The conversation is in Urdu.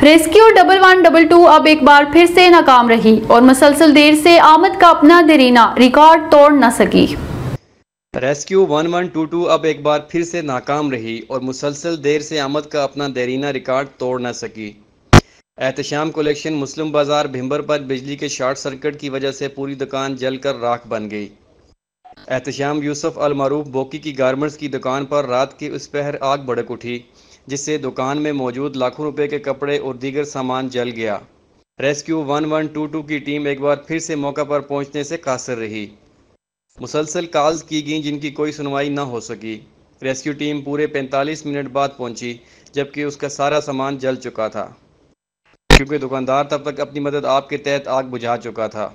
ریسکیو 1112 اب ایک بار پھر سے ناکام رہی اور مسلسل دیر سے آمد کا اپنا دیرینہ ریکارڈ توڑ نہ سکی۔ ریسکیو 1122 اب ایک بار پھر سے ناکام رہی اور مسلسل دیر سے آمد کا اپنا دیرینہ ریکارڈ توڑ نہ سکی۔ احتشام کلیکشن مسلم بازار بھمبر پر بجلی کے شارٹ سرکٹ کی وجہ سے پوری دکان جل کر راکھ بن گئی۔ احتشام یوسف المعروف بوکی کی گارمنٹس کی دکان پر رات کے اس پہر آگ بھڑک اٹھی جس سے دکان میں موجود لاکھوں روپے کے کپڑے اور دیگر سامان جل گیا۔ ریسکیو 1122 کی ٹیم ایک بار پھر سے موقع پر پہنچنے سے قاصر رہی۔ مسلسل کالز کی گئیں جن کی کوئی سنوائی نہ ہو سکی۔ ریسکیو ٹیم پورے 45 منٹ بعد پہنچی جبکہ اس کا سارا سامان جل چکا تھا کیونکہ دکاندار تب تک اپنی مدد آپ کے تحت آگ بجھا چکا تھا۔